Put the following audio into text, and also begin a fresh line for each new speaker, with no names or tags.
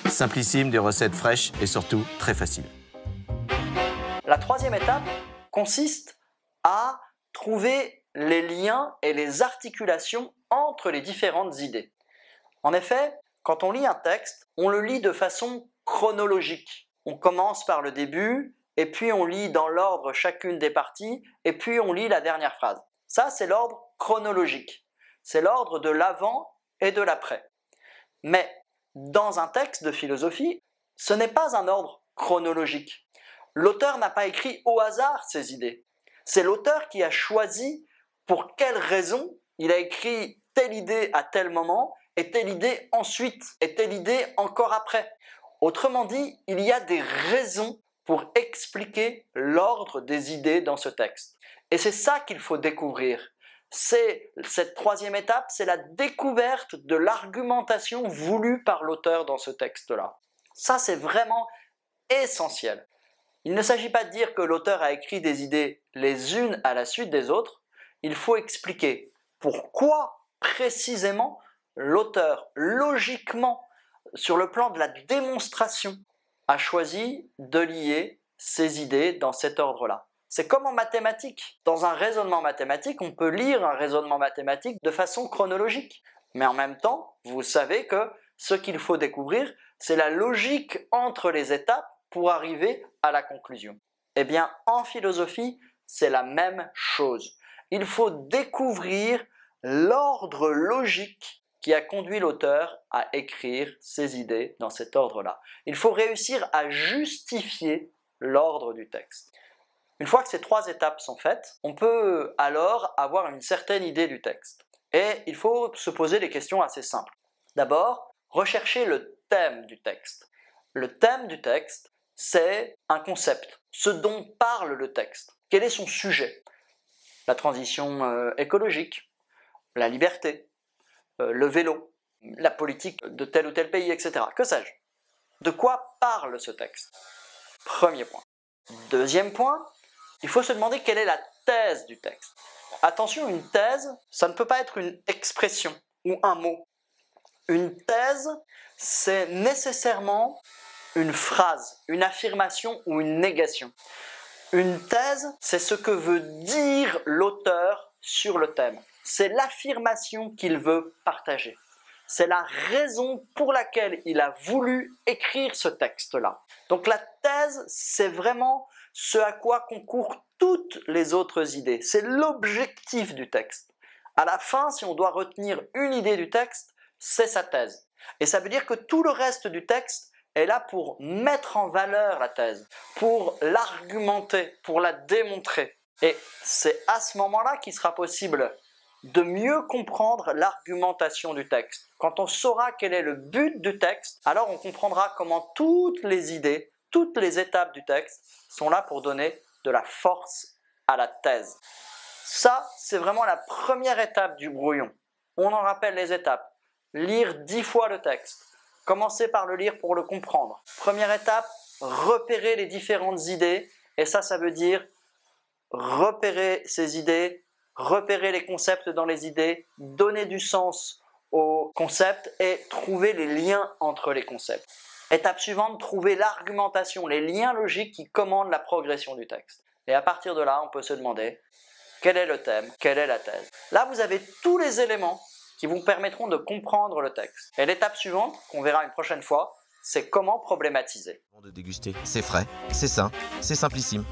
Simplissime, des recettes fraîches et surtout très faciles.
La troisième étape consiste à trouver les liens et les articulations entre les différentes idées. En effet, quand on lit un texte, on le lit de façon chronologique. On commence par le début, et puis on lit dans l'ordre chacune des parties, et puis on lit la dernière phrase. Ça, c'est l'ordre chronologique. C'est l'ordre de l'avant et de l'après. Mais dans un texte de philosophie, ce n'est pas un ordre chronologique. L'auteur n'a pas écrit au hasard ses idées. C'est l'auteur qui a choisi pour quelle raison il a écrit telle idée à tel moment, et telle idée ensuite, et telle idée encore après. Autrement dit, il y a des raisons pour expliquer l'ordre des idées dans ce texte. Et c'est ça qu'il faut découvrir. Cette troisième étape, c'est la découverte de l'argumentation voulue par l'auteur dans ce texte-là. Ça, c'est vraiment essentiel. Il ne s'agit pas de dire que l'auteur a écrit des idées les unes à la suite des autres. Il faut expliquer pourquoi précisément l'auteur, logiquement, sur le plan de la démonstration, a choisi de lier ses idées dans cet ordre-là. C'est comme en mathématiques. Dans un raisonnement mathématique, on peut lire un raisonnement mathématique de façon chronologique. Mais en même temps, vous savez que ce qu'il faut découvrir, c'est la logique entre les étapes pour arriver à la conclusion. Eh bien, en philosophie, c'est la même chose. Il faut découvrir l'ordre logique qui a conduit l'auteur à écrire ses idées dans cet ordre-là. Il faut réussir à justifier l'ordre du texte. Une fois que ces trois étapes sont faites, on peut alors avoir une certaine idée du texte. Et il faut se poser des questions assez simples. D'abord, rechercher le thème du texte. Le thème du texte, c'est un concept, ce dont parle le texte. Quel est son sujet? La transition écologique, la liberté, le vélo, la politique de tel ou tel pays, etc. Que sais-je? De quoi parle ce texte? Premier point. Deuxième point, il faut se demander quelle est la thèse du texte. Attention, une thèse, ça ne peut pas être une expression ou un mot. Une thèse, c'est nécessairement une phrase, une affirmation ou une négation. Une thèse, c'est ce que veut dire l'auteur sur le thème. C'est l'affirmation qu'il veut partager. C'est la raison pour laquelle il a voulu écrire ce texte-là. Donc la thèse, c'est vraiment ce à quoi concourent toutes les autres idées. C'est l'objectif du texte. À la fin, si on doit retenir une idée du texte, c'est sa thèse. Et ça veut dire que tout le reste du texte est là pour mettre en valeur la thèse, pour l'argumenter, pour la démontrer. Et c'est à ce moment-là qu'il sera possible de mieux comprendre l'argumentation du texte. Quand on saura quel est le but du texte, alors on comprendra comment toutes les idées, toutes les étapes du texte sont là pour donner de la force à la thèse. Ça, c'est vraiment la première étape du brouillon. On en rappelle les étapes. Lire 10 fois le texte. Commencer par le lire pour le comprendre. Première étape, repérer les différentes idées. Et ça veut dire repérer ces idées, repérer les concepts dans les idées, donner du sens aux concepts et trouver les liens entre les concepts. Étape suivante, trouver l'argumentation, les liens logiques qui commandent la progression du texte. Et à partir de là, on peut se demander quel est le thème, quelle est la thèse. Là, vous avez tous les éléments qui vous permettront de comprendre le texte. Et l'étape suivante, qu'on verra une prochaine fois, c'est comment problématiser.
De déguster, c'est frais, c'est sain, c'est simplissime.